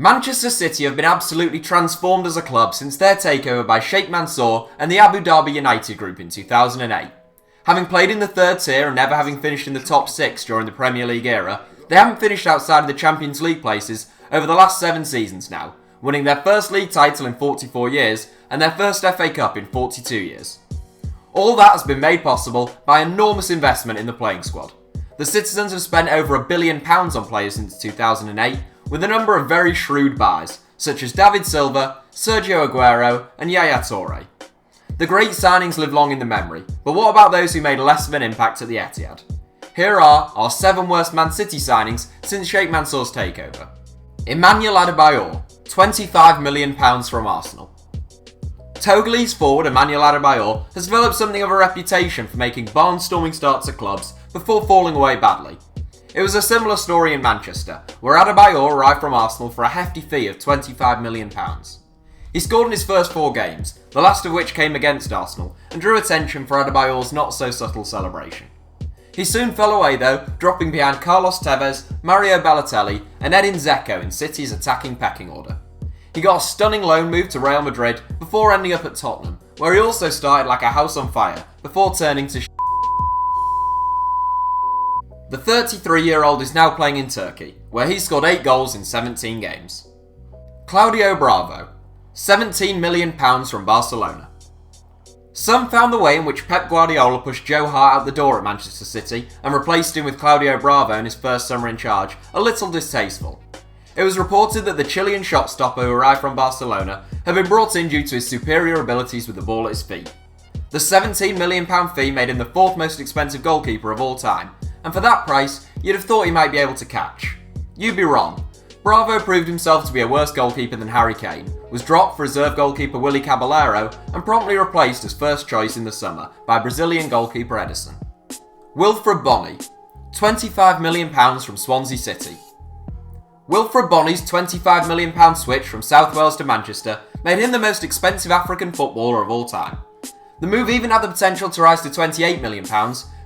Manchester City have been absolutely transformed as a club since their takeover by Sheikh Mansour and the Abu Dhabi United Group in 2008. Having played in the third tier and never having finished in the top 6 during the Premier League era, they haven't finished outside of the Champions League places over the last 7 seasons now, winning their first league title in 44 years and their first FA Cup in 42 years. All that has been made possible by enormous investment in the playing squad. The citizens have spent over £1 billion on players since 2008, with a number of very shrewd buys, such as David Silva, Sergio Aguero and Yaya Toure. The great signings live long in the memory, but what about those who made less of an impact at the Etihad? Here are our 7 worst Man City signings since Sheikh Mansour's takeover. Emmanuel Adebayor, £25 million from Arsenal. Togolese forward Emmanuel Adebayor has developed something of a reputation for making barnstorming starts at clubs before falling away badly. It was a similar story in Manchester, where Adebayor arrived from Arsenal for a hefty fee of £25 million. He scored in his first 4 games, the last of which came against Arsenal, and drew attention for Adebayor's not-so-subtle celebration. He soon fell away though, dropping behind Carlos Tevez, Mario Balotelli and Edin Dzeko in City's attacking pecking order. He got a stunning loan move to Real Madrid before ending up at Tottenham, where he also started like a house on fire before turning to The 33-year-old is now playing in Turkey, where he scored 8 goals in 17 games. Claudio Bravo, £17 million from Barcelona. Some found the way in which Pep Guardiola pushed Joe Hart out the door at Manchester City and replaced him with Claudio Bravo in his first summer in charge a little distasteful. It was reported that the Chilean shot stopper who arrived from Barcelona had been brought in due to his superior abilities with the ball at his feet. The £17 million fee made him the 4th most expensive goalkeeper of all time, and for that price, you'd have thought he might be able to catch. You'd be wrong. Bravo proved himself to be a worse goalkeeper than Harry Kane, was dropped for reserve goalkeeper Willy Caballero, and promptly replaced as first choice in the summer by Brazilian goalkeeper Edison. Wilfred Bony, £25 million from Swansea City. Wilfred Bony's £25 million switch from South Wales to Manchester made him the most expensive African footballer of all time. The move even had the potential to rise to £28 million,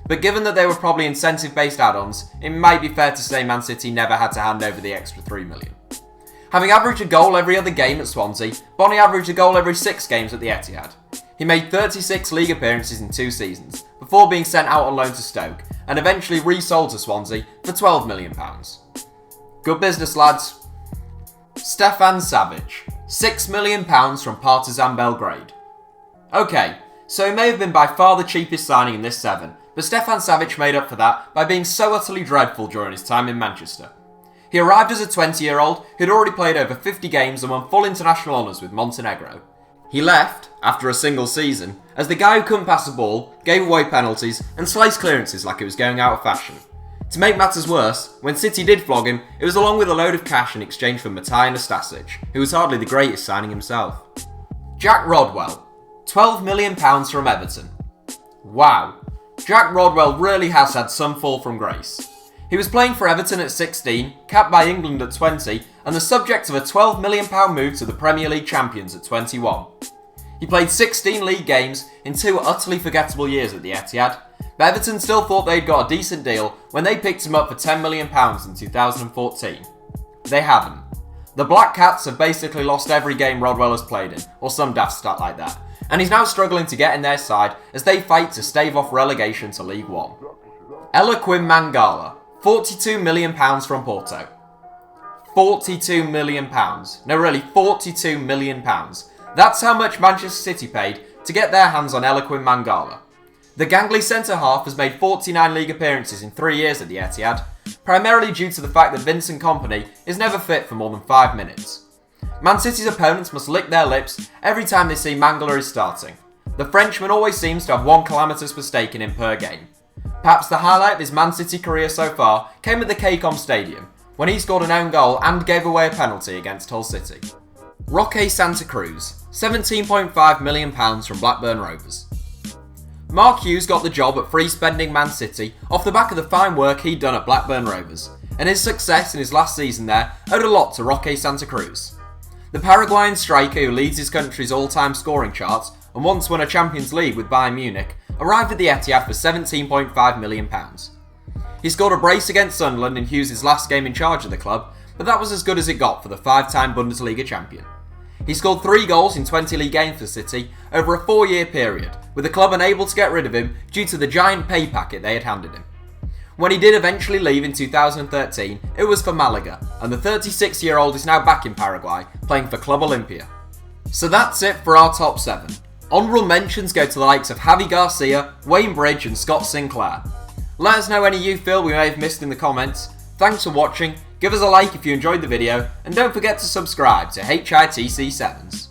but given that they were probably incentive-based add-ons, it might be fair to say Man City never had to hand over the extra £3 million. Having averaged a goal every other game at Swansea, Bony averaged a goal every 6 games at the Etihad. He made 36 league appearances in 2 seasons, before being sent out on loan to Stoke, and eventually resold to Swansea for £12 million. Good business, lads. Stefan Savage, £6 million from Partizan Belgrade. Okay, so he may have been by far the cheapest signing in this 7, but Stefan Savage made up for that by being so utterly dreadful during his time in Manchester. He arrived as a 20-year-old who'd already played over 50 games and won full international honours with Montenegro. He left, after a single season, as the guy who couldn't pass the ball, gave away penalties and sliced clearances like it was going out of fashion. To make matters worse, when City did flog him, it was along with a load of cash in exchange for Matej Nastasic, who was hardly the greatest signing himself. Jack Rodwell, £12 million from Everton. Wow. Jack Rodwell really has had some fall from grace. He was playing for Everton at 16, capped by England at 20, and the subject of a £12 million move to the Premier League champions at 21. He played 16 league games in 2 utterly forgettable years at the Etihad, but Everton still thought they'd got a decent deal when they picked him up for £10 million in 2014. They haven't. The Black Cats have basically lost every game Rodwell has played in, or some daft stat like that, and he's now struggling to get in their side as they fight to stave off relegation to League One. Eliaquim Mangala, £42 million from Porto. £42 million. No, really, £42 million. That's how much Manchester City paid to get their hands on Eliaquim Mangala. The gangly centre-half has made 49 league appearances in 3 years at the Etihad, primarily due to the fact that Vincent Kompany is never fit for more than 5 minutes. Man City's opponents must lick their lips every time they see Mangala is starting. The Frenchman always seems to have one calamitous mistake in him per game. Perhaps the highlight of his Man City career so far came at the KCOM Stadium, when he scored an own goal and gave away a penalty against Hull City. Roque Santa Cruz, £17.5 million from Blackburn Rovers. Mark Hughes got the job at free-spending Man City off the back of the fine work he'd done at Blackburn Rovers, and his success in his last season there owed a lot to Roque Santa Cruz. The Paraguayan striker who leads his country's all-time scoring charts and once won a Champions League with Bayern Munich arrived at the Etihad for £17.5 million. He scored a brace against Sunderland in Hughes' last game in charge of the club, but that was as good as it got for the 5-time Bundesliga champion. He scored 3 goals in 20 league games for City over a 4-year period, with the club unable to get rid of him due to the giant pay packet they had handed him. When he did eventually leave in 2013, it was for Malaga, and the 36-year-old is now back in Paraguay, playing for Club Olimpia. So that's it for our top 7. Honourable mentions go to the likes of Javi Garcia, Wayne Bridge and Scott Sinclair. Let us know any you feel we may have missed in the comments. Thanks for watching, give us a like if you enjoyed the video, and don't forget to subscribe to HITC Sevens.